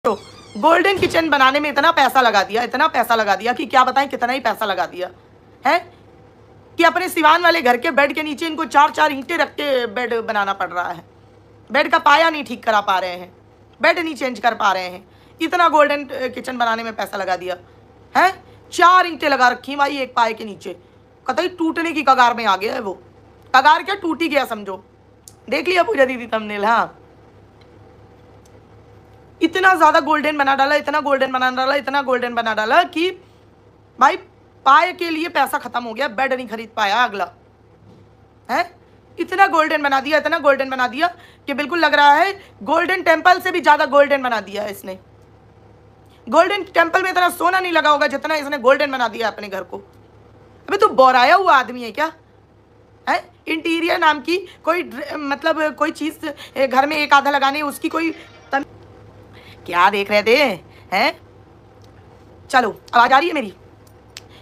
Golden kitchen बनाने में इतना पैसा लगा दिया, इतना पैसा लगा दिया कि क्या बताएं कितना ही पैसा लगा दिया है कि अपने सिवान वाले घर के बेड के नीचे इनको 4-4 ईंटें रख के बेड बनाना पड़ रहा है। बेड का पाया नहीं ठीक करा पा रहे हैं, बेड नहीं चेंज कर पा रहे हैं, इतना गोल्डन किचन बनाने में पैसा लगा दिया है। 4 ईंटें लगा रखी भाई एक पाए के नीचे, कतई टूटने की कगार में आ गया है वो। कगार क्या, टूट ही गया समझो। देख लिया पूजा दीदी थंबनेल। हाँ, इतना ज्यादा गोल्डन बना डाला, इतना गोल्डन बना डाला, इतना गोल्डन बना डाला कि भाई पाए के लिए पैसा खत्म हो गया, बेड नहीं खरीद पाया अगला है। इतना गोल्डन बना दिया, इतना गोल्डन बना दिया कि बिल्कुल लग रहा है गोल्डन टेम्पल से भी ज्यादा गोल्डन बना दिया है इसने। गोल्डन टेम्पल में इतना सोना नहीं लगा होगा जितना इसने गोल्डन बना दिया अपने घर को। अबे तू बोराया हुआ आदमी है क्या है? इंटीरियर नाम की कोई मतलब कोई चीज घर में एक आधा लगाने उसकी कोई क्या देख रहे थे हैं? चलो आवाज आ रही है मेरी?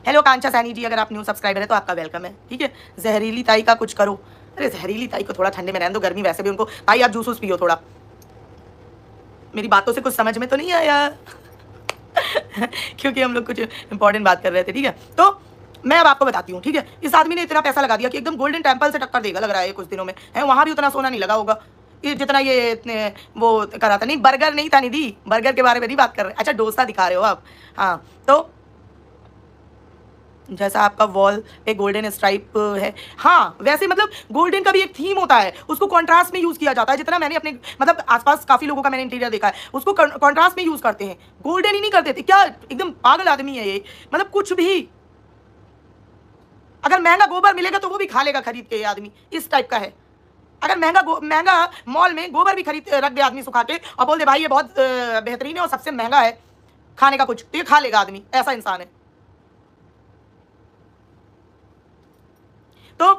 हेलो कांचा सैनी जी, अगर आप न्यू सब्सक्राइबर है तो आपका वेलकम है। ठीक है, जहरीली ताई का कुछ करो। अरे जहरीली ताई को थोड़ा ठंडे में रहने दो, गर्मी वैसे भी उनको। भाई आप जूस पियो थोड़ा। मेरी बातों से कुछ समझ में तो नहीं आया क्योंकि हम लोग कुछ इंपॉर्टेंट बात कर रहे थे। ठीक है, तो मैं अब आपको बताती हूँ। ठीक है, इस आदमी ने इतना पैसा लगा दिया कि एकदम गोल्डन टेम्पल से टक्कर देगा लग रहा है कुछ दिनों में है। वहां भी उतना सोना नहीं लगा होगा जितना ये इतने वो करा था। नहीं, बर्गर नहीं था निधि, बर्गर के बारे में नहीं बात कर रहे। अच्छा डोसा दिखा रहे हो आप। हाँ, तो जैसा आपका वॉल पे गोल्डन स्ट्राइप है, हाँ वैसे मतलब गोल्डन का भी एक थीम होता है, उसको कॉन्ट्रास्ट में यूज किया जाता है। जितना मैंने अपने मतलब आसपास काफी लोगों का मैंने इंटीरियर देखा है, उसको कॉन्ट्रास्ट में यूज करते हैं, गोल्डन ही नहीं करते थे क्या? एकदम पागल आदमी है ये। मतलब कुछ भी अगर महंगा गोबर मिलेगा तो वो भी खा लेगा खरीद के, ये आदमी इस टाइप का है। अगर महंगा मॉल में गोबर भी खरीद रख दे आदमी सुखा के और बोल दे भाई ये बहुत बेहतरीन है और सबसे महंगा है खाने का कुछ, तो ये खा लेगा आदमी, ऐसा इंसान है। तो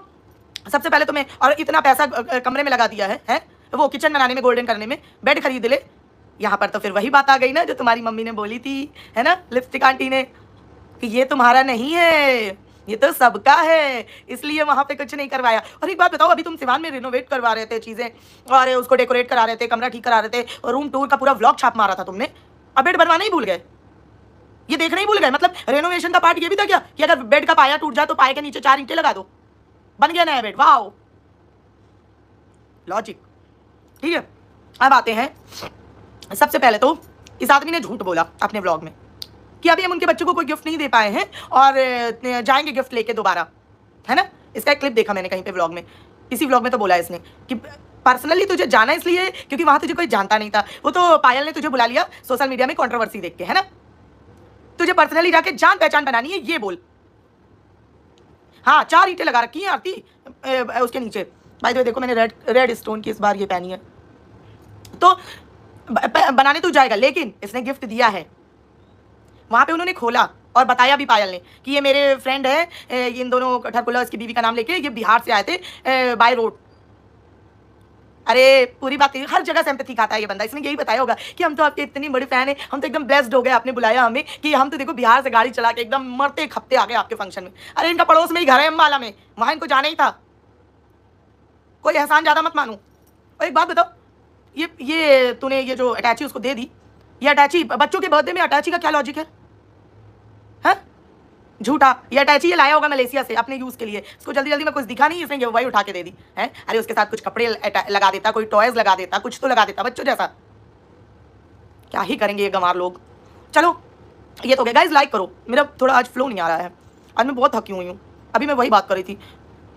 सबसे पहले तो मैं, और इतना पैसा कमरे में लगा दिया है वो किचन बनाने में, गोल्डन करने में, बेड खरीद ले। यहाँ पर तो फिर वही बात आ गई ना जो तुम्हारी मम्मी ने बोली थी है ना, लिपस्टिक आंटी ने, कि ये तुम्हारा नहीं है, ये तो सबका है, इसलिए वहां पे कुछ नहीं करवाया। और एक बात बताओ, अभी तुम सिवान में रिनोवेट करवा रहे थे चीजें और उसको डेकोरेट करा रहे थे, कमरा ठीक करा रहे थे और रूम टूर का पूरा व्लॉग छाप मारा था तुमने, अब बेड बनवाना ही भूल गए, ये देखना ही भूल गए। मतलब रेनोवेशन का पार्ट ये भी था क्या कि अगर बेड का पाया टूट जाए तो पाए के नीचे 4 ईंटें लगा दो, बन गया नया बेड। Wow, logic. ठीक है, अब आते हैं, सबसे पहले तो इस आदमी ने झूठ बोला अपने व्लॉग में कि अभी हम उनके बच्चों को कोई गिफ्ट नहीं दे पाए हैं और जाएंगे गिफ्ट लेके दोबारा, है ना। इसका एक क्लिप देखा मैंने कहीं पे व्लॉग में, इसी व्लॉग में तो बोला इसने कि पर्सनली तुझे जाना इसलिए क्योंकि वहां तुझे कोई जानता नहीं था। वो तो पायल ने तुझे बुला लिया सोशल मीडिया में कंट्रोवर्सी देख के, है ना। तुझे पर्सनली जाके जान पहचान बनानी है, ये बोल। हाँ, 4 ईंटें लगा रखी हैं आरती उसके नीचे। भाई तो देखो मैंने रेड स्टोन की इस बार ये पहनी है। तो बनाने तो जाएगा, लेकिन इसने गिफ्ट दिया है। वहां पे उन्होंने खोला और बताया भी पायल ने कि ये मेरे फ्रेंड है, इन दोनों ठरकुल्ला इसकी बीवी का नाम लेके, ये बिहार से आए थे बाय रोड। अरे पूरी बात, हर जगह से एम्पैथी खाता है ये बंदा। इसने यही बताया होगा कि हम तो आपके इतनी बड़ी फैन है, हम तो एकदम ब्लेस्ड हो गए, आपने बुलाया हमें, कि हम तो देखो बिहार से गाड़ी चला के एकदम मरते खपते आ गए आपके फंक्शन में। अरे इनका पड़ोस में ही घर है अम्बाला में, वहां इनको जाना ही था। कोई एहसान ज्यादा मत मानो। और एक बात बताओ, ये तूने ये जो अटैची उसको दे दी, ये अटैची बच्चों के बर्थडे में अटैची का क्या लॉजिक है? झूठा, ये अटैची ये लाया होगा मलेशिया से अपने यूज के लिए, इसको जल्दी जल्दी में कुछ दिखा नहीं, इसने वही उठा के दे दी है। अरे उसके साथ कुछ कपड़े लगा देता, कोई टॉयज लगा देता, कुछ तो लगा देता बच्चों जैसा। क्या ही करेंगे ये गंवार लोग। चलो ये तो गया। गाइस लाइक करो, मेरा थोड़ा आज फ्लो नहीं आ रहा है, आज मैं बहुत थकी हुई हूँ। अभी मैं वही बात कर रही थी,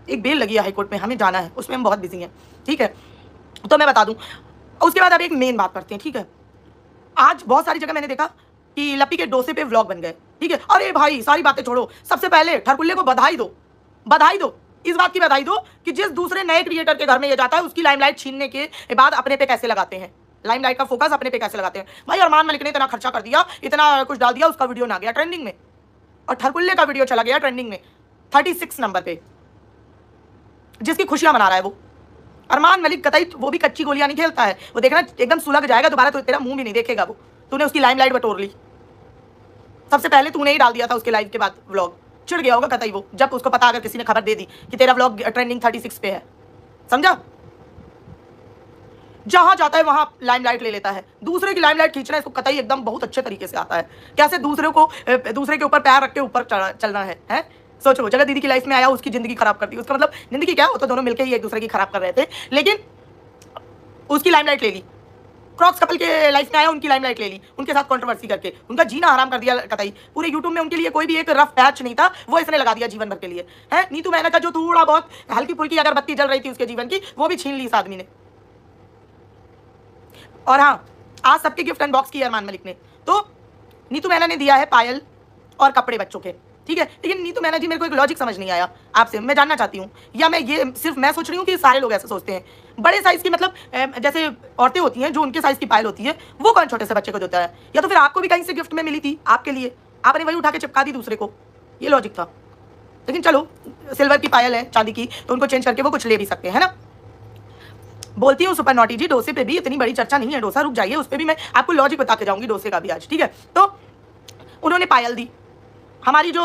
एक बेल लगी है हाईकोर्ट में, हमें जाना है, उसमें हम बहुत बिजी हैं। ठीक है, तो मैं बता दूँ, उसके बाद अब एक मेन बात करते हैं। ठीक है, आज बहुत सारी जगह मैंने देखा कि लप्पी के डोसे पे व्लॉग बन गए। ठीक है, अरे भाई सारी बातें छोड़ो, सबसे पहले ठरकुल्ले को बधाई दो, बधाई दो, इस बात की बधाई दो कि जिस दूसरे नए क्रिएटर के घर में ये जाता है उसकी लाइमलाइट छीनने के बाद अपने पे कैसे लगाते हैं, लाइमलाइट का फोकस अपने पे कैसे लगाते हैं। भाई अरमान मलिक ने इतना खर्चा कर दिया, इतना कुछ डाल दिया, उसका वीडियो ना गया ट्रेंडिंग में, और ठरकुल्ले का वीडियो चला गया ट्रेंडिंग में 36 नंबर पे, जिसकी खुशियां मना रहा है वो। अरमान मलिक कतई वो भी कच्ची गोलियां नहीं खेलता है, वो देखना एकदम सुलग जाएगा दोबारा तो तेरा मुंह भी नहीं देखेगा वो। तूने उसकी लाइमलाइट बटोर ली, सबसे पहले तूने ही डाल दिया था उसके लाइव के बाद व्लॉग, चिढ़ गया होगा कतई वो, जब उसको पता अगर किसी ने खबर दे दी कि तेरा व्लॉग ट्रेंडिंग 36 पे है, समझा। जहां जाता है वहां लाइमलाइट ले लेता है, दूसरे की लाइमलाइट खींचना इसको कतई एकदम बहुत अच्छे तरीके से आता है, कैसे दूसरे के ऊपर पैर रख के ऊपर चलना है? सोचो, जगत दीदी की लाइफ में आया, उसकी जिंदगी खराब कर दी, उसका मतलब जिंदगी क्या, वो तो दोनों मिलकर ही एक दूसरे की खराब कर रहे थे, लेकिन उसकी लाइमलाइट ले ली। क्रॉक्स कपल के लाइफ में आया, उनकी लाइमलाइट ले ली, उनके साथ कंट्रोवर्सी करके उनका जीना हराम कर दिया कतई। पूरे यूट्यूब में उनके लिए कोई भी एक रफ पैच नहीं था, वो इसने लगा दिया जीवन भर के लिए, है? नीतू मैना का जो थोड़ा बहुत हल्की फुल्की अगर बत्ती जल रही थी उसके जीवन की, वो भी छीन ली इस आदमी ने। और हाँ, आज सबके गिफ्ट अनबॉक्स किया अरमान मलिक ने, तो नीतू मैना ने दिया है पायल और कपड़े बच्चों के, ठीक है। लेकिन नीतू मैना जी, मेरे को एक लॉजिक समझ नहीं आया आपसे, मैं जानना चाहती हूँ, या मैं ये सिर्फ मैं सोच रही हूँ कि सारे लोग ऐसे सोचते हैं? बड़े साइज की, मतलब जैसे औरतें होती हैं जो उनके साइज की पायल होती है, वो कौन छोटे से बच्चे को देता है? या तो फिर आपको भी कहीं से गिफ्ट में मिली थी आपके लिए, आपने वही उठा के चिपका दी दूसरे को, ये लॉजिक था। लेकिन चलो, सिल्वर की पायल है, चांदी की, तो उनको चेंज करके वो कुछ ले भी सकते हैं ना। बोलती हूँ सुपर नॉटी जी, डोसे पे भी इतनी बड़ी चर्चा नहीं है, डोसा रुक जाइए, उस पर भी मैं आपको लॉजिक बता के जाऊंगी, डोसे का भी आज, ठीक है। तो उन्होंने पायल दी, हमारी जो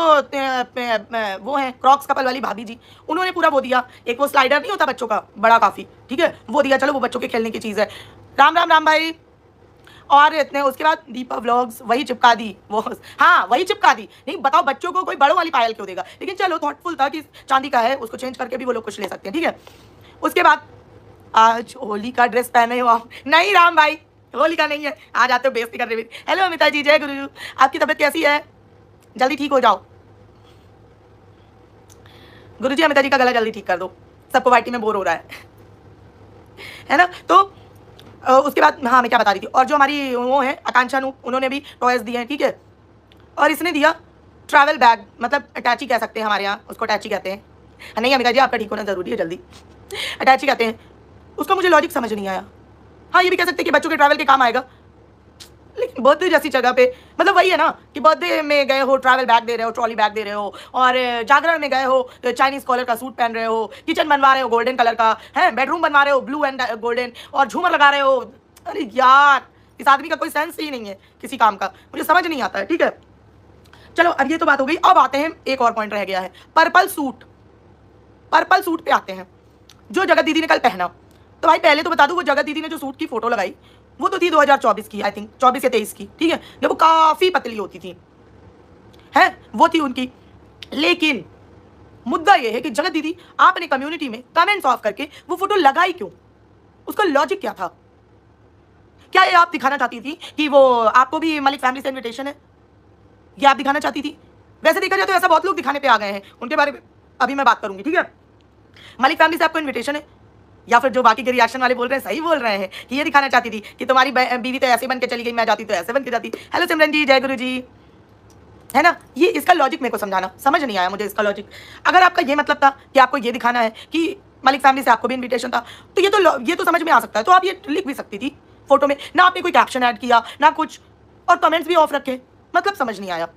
वो है क्रॉक्स कपल वाली भाभी जी, उन्होंने पूरा वो दिया, एक वो स्लाइडर नहीं होता बच्चों का, बड़ा काफी, ठीक है, वो दिया, चलो वो बच्चों के खेलने की चीज़ है। राम राम राम भाई। और इतने उसके बाद दीपा व्लॉग्स वही चिपका दी, वो हाँ वही चिपका दी। नहीं बताओ, बच्चों को कोई बड़ों वाली पायल क्यों देगा? लेकिन चलो, थॉटफुल था कि चांदी का है, उसको चेंज करके भी वो लोग कुछ ले सकते हैं, ठीक है। उसके बाद आज होली का ड्रेस पहने हो आप? नहीं राम भाई, होली का नहीं है, आज आते हो बेइज्जती करने में। हेलो अमिता जी, जय गुरु, आपकी तबीयत कैसी है? जल्दी ठीक हो जाओ गुरुजी, अमिता जी का गला जल्दी ठीक कर दो, सबको वाइटी में बोर हो रहा है ना। तो उसके बाद हाँ, मैं क्या बता रही थी, और जो हमारी वो है आकांक्षा नू, उन्होंने भी टॉयज दिए हैं, ठीक है। और इसने दिया ट्रैवल बैग, मतलब अटैची कह सकते हैं, हमारे यहाँ उसको अटैची कहते हैं। नहीं अमिता जी, आपका ठीक होना जरूरी है, जल्दी अटैची कहते हैं उसका। मुझे लॉजिक समझ नहीं आया। हाँ, ये भी कह सकते हैं कि बच्चों के ट्रैवल के काम आएगा, लेकिन बर्थडे जैसी जगह पे, मतलब वही है ना कि बर्थडे में गए हो, ट्रैवल बैग दे रहे हो, ट्रॉली बैग दे रहे हो, और जागरण में गए हो, चाइनीज कॉलर का सूट पहन रहे हो, किचन बनवा रहे हो गोल्डन कलर का, है बेडरूम बनवा रहे हो ब्लू एंड गोल्डन, और झूमर लगा रहे हो। अरे यार, इस आदमी का कोई सेंस ही नहीं है किसी काम का, मुझे समझ नहीं आता है, ठीक है। चलो, अब ये तो बात हो गई। अब आते हैं, एक और पॉइंट रह गया है, पर्पल सूट। पर्पल सूट पे आते हैं, जो जगत दीदी ने कल पहना। तो भाई पहले तो बता दूं, वो जगत दीदी ने जो सूट की फोटो लगाई, वो तो थी 2024 की, आई थिंक 24 या 23 की, ठीक है, जब वो काफी पतली होती थी, है वो थी उनकी। लेकिन मुद्दा ये है कि जगत दीदी, आपने कम्युनिटी में कमेंट्स ऑफ करके वो फोटो लगाई क्यों? उसका लॉजिक क्या था? क्या ये आप दिखाना चाहती थी कि वो आपको भी मलिक फैमिली से इन्विटेशन है? ये आप दिखाना चाहती थी? वैसे देखा जाए तो ऐसा बहुत लोग दिखाने पे आ गए हैं, उनके बारे में अभी मैं बात करूंगी, ठीक है। मलिक फैमिली से आपको इन्विटेशन है, या फिर जो बाकी के रिएक्शन वाले बोल रहे हैं सही बोल रहे हैं कि ये दिखाना चाहती थी कि तुम्हारी बीवी तो ऐसे बन के चली गई, मैं जाती तो ऐसे बन के जाती। हेलो सिमरन जी, जय गुरु जी, है ना। ये इसका लॉजिक मेरे को समझाना, समझ नहीं आया मुझे इसका लॉजिक। अगर आपका ये मतलब था कि आपको ये दिखाना है कि मलिक फैमिली से आपको भी इन्विटेशन था, तो ये तो समझ में आ सकता है, तो आप ये लिख भी सकती थी फोटो में ना, आपने कोई कैप्शन ऐड किया ना कुछ, और कमेंट्स भी ऑफ रखे, मतलब समझ नहीं आया।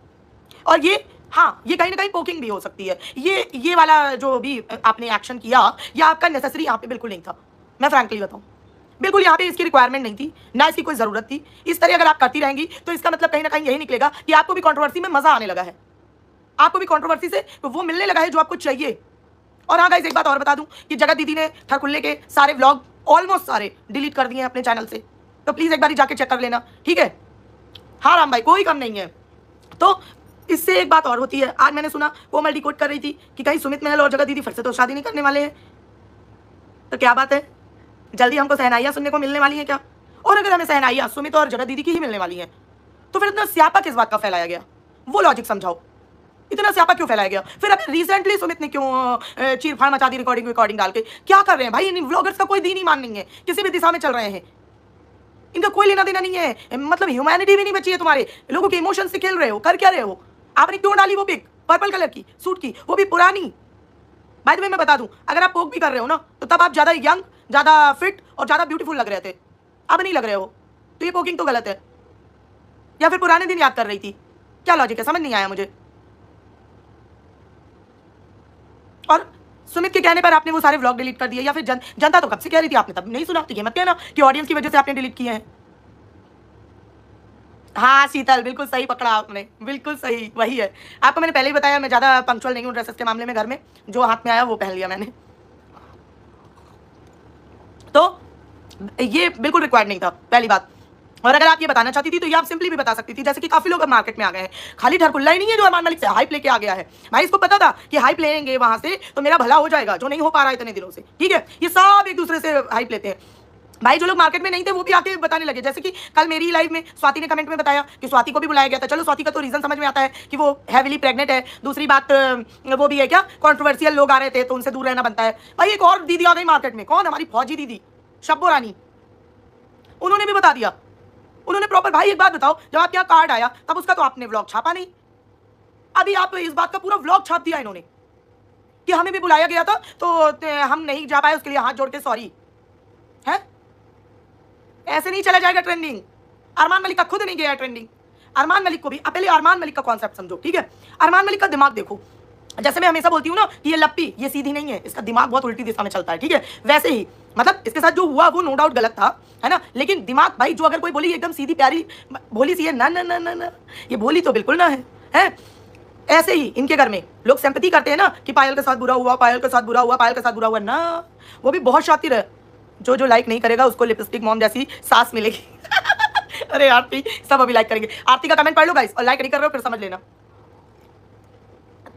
और ये हाँ, ये कहीं ना कहीं पोकिंग भी हो सकती है। ये वाला जो भी आपने एक्शन किया, ये आपका नेसेसरी यहाँ पे बिल्कुल नहीं था, मैं फ्रैंकली बताऊँ, बिल्कुल यहाँ पे इसकी रिक्वायरमेंट नहीं थी, ना इसकी कोई ज़रूरत थी। इस तरह अगर आप करती रहेंगी तो इसका मतलब कहीं ना कहीं यही निकलेगा कि आपको भी कंट्रोवर्सी में मज़ा आने लगा है, आपको भी कंट्रोवर्सी से वो मिलने लगा है जो आपको चाहिए। और हाँ गाइस, एक बात और बता दूं कि जगत दीदी ने ठरकुल्ले के सारे व्लॉग ऑलमोस्ट सारे डिलीट कर दिए हैं अपने चैनल से, तो प्लीज़ एक बार जाके चेक कर लेना, ठीक है। हाँ राम भाई, कोई कम नहीं है। तो इससे एक बात और होती है, आज मैंने सुना कोमल डिकोड कर रही थी कि कहीं सुमित महल और जगत दीदी फिर से तो शादी नहीं करने वाले हैं, तो क्या बात है, जल्दी हमको सहनाइयाँ सुनने को मिलने वाली हैं क्या? और अगर हमें सहनाइयाँ सुमित और जगत दीदी की ही मिलने वाली हैं, तो फिर इतना स्यापा किस बात का फैलाया गया? वो लॉजिक समझाओ, इतना स्यापा क्यों फैलाया गया? फिर अभी रिसेंटली सुमित ने क्यों चीरफाड़ मचा दी रिकॉर्डिंग डाल के? क्या कर रहे हैं भाई? इन व्लॉगर्स का कोई दीन ईमान नहीं है, किसी भी दिशा में चल रहे हैं, इनका कोई लेना देना नहीं है, मतलब ह्यूमैनिटी भी नहीं बची है तुम्हारे, लोगों के इमोशन से खेल रहे हो, कर क्या रहे हो? आपने क्यों डाली वो पिक पर्पल कलर की सूट की, वो भी पुरानी? बाय द वे मैं बता दूं, अगर आप पोक भी कर रहे हो ना, तो तब आप ज़्यादा यंग, ज़्यादा फिट और ज़्यादा ब्यूटीफुल लग रहे थे, अब नहीं लग रहे हो, तो ये पोकिंग तो गलत है। या फिर पुराने दिन याद कर रही थी, क्या लॉजिक है, समझ नहीं आया मुझे। और सुमित के कहने पर आपने वो सारे व्लॉग डिलीट कर दिए, या फिर जनता तो कब से कह रही थी, आपने तब नहीं सुना? तो ये मत कहना कि ऑडियंस की वजह से आपने डिलीट किए हैं। हाँ शीतल, बिल्कुल सही पकड़ा आपने, बिल्कुल सही वही है। आपको मैंने पहले ही बताया, मैं ज़्यादा पंक्चुअल नहीं हूँ ड्रेसेस के मामले में, घर में जो हाथ में आया वो पहन लिया मैंने। तो ये बिल्कुल रिक्वायर्ड नहीं था, पहली बात। और अगर आप ये बताना चाहती थी तो ये आप सिंपली भी बता सकती थी, जैसे कि काफी लोग अब मार्केट में आ गए हैं। खाली ठरकुल्ला ही नहीं है जो अरमान मलिक से हाइप लेके आ गया है। भाई इसको पता था कि हाइप लेंगे वहां से तो मेरा भला हो जाएगा, जो नहीं हो पा रहा है इतने दिनों से, ठीक है। ये सब एक दूसरे से हाइप लेते हैं। भाई जो लोग मार्केट में नहीं थे वो भी आके बताने लगे, जैसे कि कल मेरी लाइव में स्वाति ने कमेंट में बताया कि स्वाति को भी बुलाया गया था। चलो स्वाति का तो रीजन समझ में आता है कि वो हैविली प्रेग्नेंट है। दूसरी बात वो भी है क्या, कंट्रोवर्शियल लोग आ रहे थे तो उनसे दूर रहना बनता है। भाई एक और दीदी आ गई मार्केट में, कौन, हमारी फौजी दीदी शब्बो रानी, उन्होंने भी बता दिया। उन्होंने प्रॉपर, भाई एक बात बताओ, जब आपके यहाँ कार्ड आया तब उसका तो आपने व्लॉग छापा नहीं, अभी आप इस बात का पूरा व्लॉग छाप दिया इन्होंने कि हमें भी बुलाया गया था तो हम नहीं जा पाए, उसके लिए हाथ जोड़ के सॉरी है। ऐसे नहीं चला जाएगा ट्रेंडिंग। अरमान मलिक का खुद नहीं गया ट्रेंडिंग। अरमान मलिक को भी, पहले अरमान मलिक का कॉन्सेप्ट समझो, ठीक है। अरमान मलिक का दिमाग देखो, जैसे मैं हमेशा बोलती हूँ ना कि ये लप्पी, ये सीधी नहीं है, इसका दिमाग बहुत उल्टी दिशा में चलता है, ठीक है। वैसे ही मतलब इसके साथ जो हुआ वो नो डाउट गलत था, है ना, लेकिन दिमाग, भाई जो अगर कोई बोली एकदम सीधी प्यारी भोली सी है, ना ना ना ना ना, ये भोली तो बिल्कुल ना है। ऐसे ही इनके घर में लोग सिंपैथी करते हैं ना कि पायल के साथ बुरा हुआ, पायल के साथ बुरा हुआ, पायल के साथ बुरा हुआ ना, वो भी बहुत शातिर है। जो लाइक नहीं करेगा उसको लिपस्टिक मॉम जैसी सास मिलेगी। अरे आरती, सब अभी लाइक करेंगे। आरती का कमेंट पढ़ लो गाइस, और लाइक नहीं कर रहे हो फिर समझ लेना।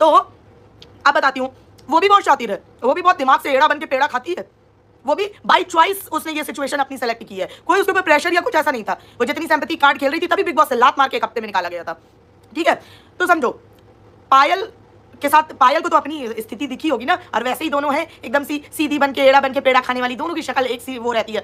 तो अब बताती हूँ, वो भी बहुत शातिर है, वो भी बहुत दिमाग से एड़ा बन के पेड़ा खाती है। वो भी बाई चॉइस उसने ये सिचुएशन अपनी सेलेक्ट की है, कोई उसके ऊपर प्रेशर या कुछ ऐसा नहीं था। वो जितनी सिंपैथी कार्ड खेल रही थी तभी बिग बॉस से लात मार के एक हफ्ते में निकाला गया था, ठीक है। तो समझो पायल के साथ, पायल को तो अपनी स्थिति दिखी होगी ना, और वैसे ही दोनों हैं एकदम सी सीधी बन के एड़ा बन के पेड़ा खाने वाली, दोनों की शक्ल एक सी वो रहती है।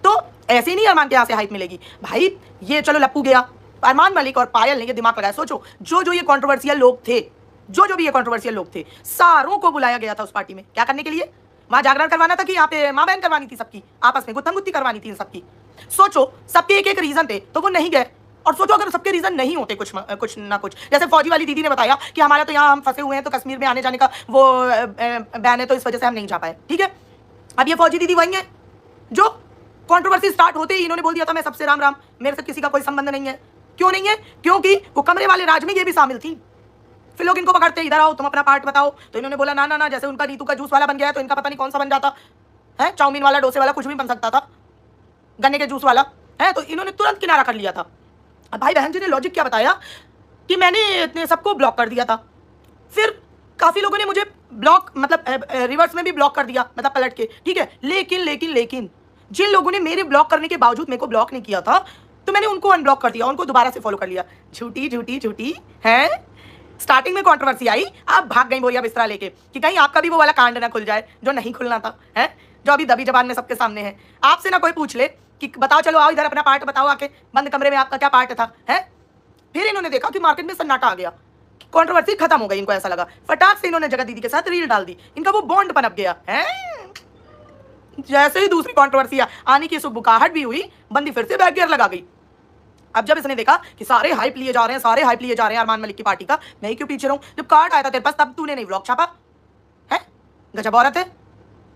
तो ऐसे ही नहीं अरमान के यहाँ से हाइप मिलेगी भाई। ये चलो लप्पू गया, अरमान मलिक और पायल ने ये दिमाग लगाया। सोचो जो ये कंट्रोवर्शियल लोग थे, जो भी ये कंट्रोवर्शियल लोग थे, सारों को बुलाया गया था उस पार्टी में, क्या करने के लिए, वहां जागरण करवाना था कि यहाँ पे माँ बहन करवानी थी, सबकी आपस में गुत्थम गुत्ती करवानी थी सबकी। सोचो सबके एक एक रीजन थे तो वो नहीं गए। और सोचो अगर सबके रीजन नहीं होते कुछ ना कुछ, जैसे फौजी वाली दीदी ने बताया कि हमारा तो यहाँ हम फंसे हुए हैं तो कश्मीर में आने जाने का वो बैन है तो इस वजह से हम नहीं जा पाए, ठीक है। अब ये फौजी दीदी वही है जो कंट्रोवर्सी स्टार्ट होते ही इन्होंने बोल दिया था मैं सबसे राम राम, मेरे से किसी का कोई संबंध नहीं है। क्यों नहीं है, क्योंकि वो कमरे वाले राज में ये भी शामिल थी। फिर लोग इनको पकड़ते, इधर आओ तुम अपना पार्ट बताओ, तो इन्होंने बोला ना ना ना, जैसे उनका नीतू का जूस वाला बन गया है तो इनका पता नहीं कौन सा बन जाता है, चाउमीन वाला, डोसे वाला, कुछ भी बन सकता था, गन्ने के जूस वाला है, तो इन्होंने तुरंत किनारा कर लिया था। अब भाई बहन जी ने लॉजिक क्या बताया कि मैंने सबको ब्लॉक कर दिया था। फिर काफी लोगों ने मुझे ब्लॉक, मतलब रिवर्स में भी ब्लॉक कर दिया, मतलब पलट के, ठीक है। लेकिन जिन लोगों ने मेरे ब्लॉक करने के बावजूद मेरे को ब्लॉक नहीं किया था तो मैंने उनको अनब्लॉक कर दिया, उनको दोबारा से फॉलो कर लिया। झूठी है। स्टार्टिंग में कंट्रोवर्सी आई, आप भाग गई बोरिया बिस्तरा लेके कि कहीं आपका भी वो वाला कांड ना खुल जाए जो नहीं खुलना था, है, जो अभी दबी जबान में सबके सामने है। आपसे ना कोई पूछ ले कि बताओ, चलो आओ इधर अपना पार्ट बताओ, आके बंद कमरे में आपका क्या पार्ट था, है। फिर इन्होंने देखा कि मार्केट में सन्नाटा आ गया, कंट्रोवर्सी खत्म हो गई, इनको ऐसा लगा, फटाक से इन्होंने जगत दीदी के साथ रील डाल दी, इनका वो बॉन्ड पनप गया है। जैसे ही दूसरी कंट्रोवर्सी आने की सुबुकाहट भी हुई, बंदी फिर से बैक गियर लगा गई। अब जब इसने देखा कि सारे हाइप लिए जा रहे हैं अरमान मलिक की पार्टी का, मैं क्यों पीछे रहूं, जब कार्ड आया था तेरे पास तब तूने नहीं व्लॉग छापा है। गजब औरत है,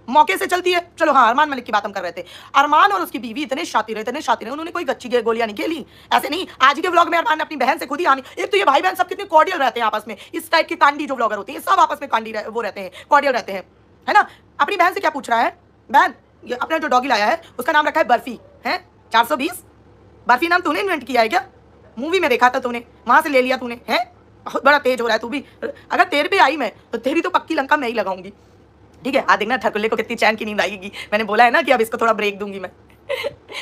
मौके से चलती है। चलो हाँ, अरमान मलिक की बात हम कर रहे थे। अरमान और उसकी बीवी इतने शातिर है, उन्होंने कोई गच्ची के गोलियां नहीं खेली, ऐसे नहीं। आज के व्लॉग में अरमान ने अपनी बहन से खुद ही आनी, एक तो ये भाई बहन सब कितने कॉर्डियल रहते हैं आपस में, इस टाइप के कांडी जो व्लॉगर होते हैं सब आपस में कांडी वो रहते हैं, कॉर्डियल रहते हैं, है ना। अपनी बहन से क्या पूछ रहा है, बहन ये अपना जो डॉगी लाया है उसका नाम रखा है बर्फी, है 420। बर्फी नाम तूने इन्वेंट किया है क्या, मूवी में देखा था तूने, वहां से ले लिया तूने, है। बहुत बड़ा तेज हो रहा है तू भी, अगर तेरे पे आई मैं तो तेरी तो पक्की लंका मैं ही लगाऊंगी, ठीक है। आज देखना ठरकुल्ले को कितनी चैन की नींद आएगी, मैंने बोला है ना कि अब इसको थोड़ा ब्रेक दूंगी मैं।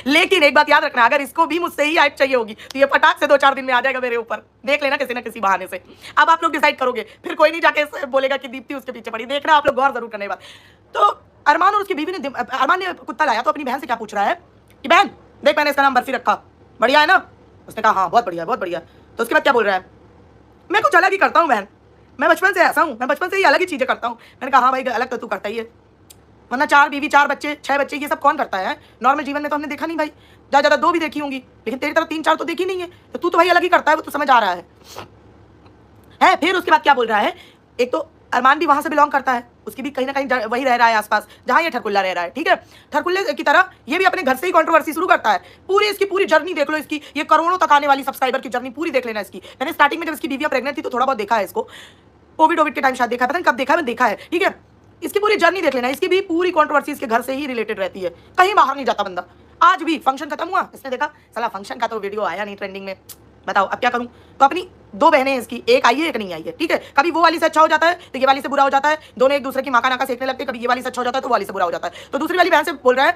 लेकिन एक बात याद रखना, अगर इसको भी मुझसे ही हाइप चाहिए होगी तो ये फटाक से 2-4 दिन में आ जाएगा मेरे ऊपर, देख लेना किसी ना किसी बहाने से। अब आप लोग डिसाइड करोगे, फिर कोई नहीं जाके बोलेगा कि दीप्ति उसके पीछे पड़ी, देखना आप लोग गौर जरूर करने वाले। तो अरमान और उसकी बीवी ने, अरमान ने कुत्ता लाया तो अपनी बहन से क्या पूछ रहा है कि बहन देख मैंने इसका नाम बर्फी रखा, बढ़िया है ना। उसने कहा हाँ बहुत बढ़िया बहुत बढ़िया। तो उसके बाद क्या बोल रहा है, मैं कुछ अलग ही करता हूँ बहन, मैं बचपन से ऐसा हूँ, मैं बचपन से ही अलग ही चीजें करता हूँ। मैंने कहा हाँ भाई अलग तो तू करता ही है, वरना 4 बीवी 4 बच्चे 6 बच्चे ये सब कौन करता है नॉर्मल जीवन में, तो हमने देखा नहीं भाई, ज्यादा 2 भी देखी होंगी, लेकिन तेरी तरह 3-4 तो देखी नहीं है। तो तू तो भाई अलग ही करता है, वो तो समझ आ रहा है। फिर उसके बाद क्या बोल रहा है, एक तो अरमान भी वहां से बिलोंग करता है, उसकी भी कहीं ना कहीं वही रह रहा है आसपास जहां ये ठरकुल्ला रह रहा है, ठीक है। ठरकुल्ले की तरह ये भी अपने घर से ही कंट्रोवर्सी शुरू करता है। पूरी इसकी पूरी जर्नी देख लो, इसकी ये करोड़ों तक आने वाली सब्सक्राइबर की जर्नी पूरी देख लेना इसकी। मैंने स्टार्टिंग में जब इसकी बीवियां प्रेग्नेंट थी तो थोड़ा बहुत देखा है इसको, कोविड के टाइम शायद देखा है, पता नहीं कब देखा है, मैं देखा है, ठीक है। इसकी पूरी जर्नी देख लेना, इसकी भी पूरी कंट्रोवर्सी इसके घर से ही रिलेटेड रहती है, कहीं बाहर नहीं जाता बंदा। आज भी फंक्शन खत्म हुआ, इसने देखा साला फंक्शन का तो वीडियो आया नहीं ट्रेंडिंग में, बताओ अब क्या करूं। तो अपनी दो बहनें हैं इसकी, एक आई है एक नहीं आई है, ठीक है। कभी वो वाली से अच्छा हो जाता है तो ये वाली से बुरा हो जाता है, दोनों एक दूसरे की माका नाका सेकने लगते हैं। कभी ये वाली से अच्छा हो जाता है तो वो वाली से बुरा हो जाता है। तो दूसरी वाली बहन से बोल रहा है,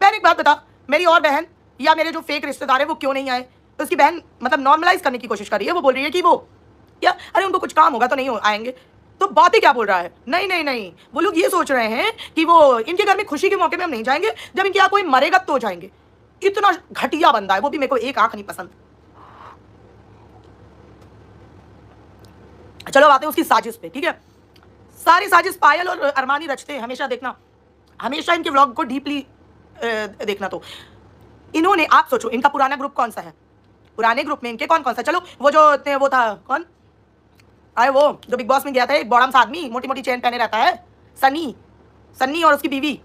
बहन एक बात बता, मेरी और बहन या मेरे जो फेक रिश्तेदार है वो क्यों नहीं आए। तो उसकी बहन मतलब नॉर्मलाइज करने की कोशिश कर रही है, वो बोल रही है कि वो क्या, अरे उनको कुछ काम होगा तो नहीं आएंगे। तो बात ही क्या बोल रहा है, नहीं नहीं नहीं, वो लोग ये सोच रहे हैं कि वो इनके घर में खुशी के मौके में हम नहीं जाएंगे, जब इनके यहाँ कोई मरेगा तो जाएंगे। इतना घटिया बंदा है वो भी, मेरे को एक आंख नहीं पसंद। चलो आते हैं उसकी साजिश पे, ठीक है। सारी साजिश पायल और अरमानी रचते हैं, हमेशा देखना, हमेशा इनके व्लॉग को डीपली देखना। तो इन्होंने, आप सोचो इनका पुराना ग्रुप कौन सा है, पुराने ग्रुप में इनके कौन कौन सा, चलो वो जो वो था कौन आए, वो जो बिग बॉस में गया था, एक बॉडम सा आदमी मोटी मोटी चेन पहने रहता है, सन्नी और उसकी बीवी,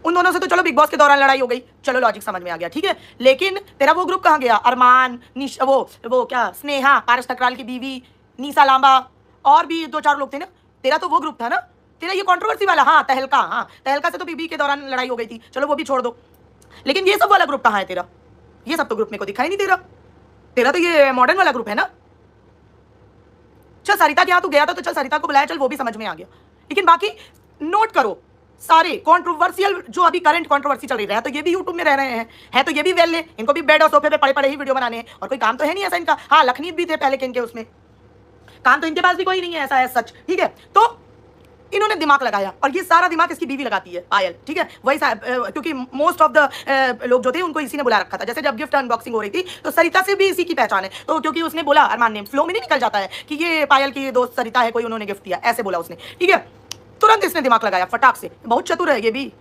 उन दोनों से तो चलो बिग बॉस के दौरान लड़ाई हो गई, चलो लॉजिक समझ में आ गया, ठीक है। लेकिन तेरा वो ग्रुप कहाँ गया, अरमान, वो क्या स्नेहा, पारस ठकराल की बीवी, निशा लांबा, और भी दो चार लोग थे ना, तेरा तो वो ग्रुप था ना, तेरा ये कंट्रोवर्सी वाला, हाँ तहलका से तो बीबी के दौरान लड़ाई हो गई थी, चलो वो भी छोड़ दो। लेकिन ये सब वाला ग्रुप कहाँ है तेरा, ये सब तो ग्रुप मेरे को दिखाई नहीं दे रहा। तेरा तो ये मॉडर्न वाला ग्रुप है ना। चल सरिता के यहाँ तू गया था तो चल सरिता को बुलाया, चल वो भी समझ में आ गया। लेकिन बाकी नोट करो, सारे कंट्रोवर्शियल जो अभी करंट कंट्रोवर्सी चल रही है, तो ये भी यूट्यूब में रह रहे हैं तो ये भी वेल है, इनको भी बेड और सोफे पे पड़े पड़े ही वीडियो बनाने हैं, और कोई काम तो है नहीं ऐसा इनका। हाँ लखनीत भी थे पहले के इनके, उसमें काम तो इनके पास भी कोई नहीं है ऐसा है सच, ठीक है। तो इन्होंने दिमाग लगाया, और ये सारा दिमाग इसकी बीवी लगाती है पायल, ठीक है। वही क्योंकि मोस्ट ऑफ द लोग जो थे उनको इसी ने बुला रखा था। जैसे जब गिफ्ट अनबॉक्सिंग हो रही थी तो सरिता से भी इसी की पहचान है, तो क्योंकि उसने बोला, अरमान ने फ्लो में नहीं निकल जाता है कि ये पायल की दोस्त सरिता है, कोई उन्होंने गिफ्ट दिया, ऐसे बोला उसने, ठीक है। तुरंत इसने दिमाग लगाया फटाक से, बहुत चतुर है ये भी।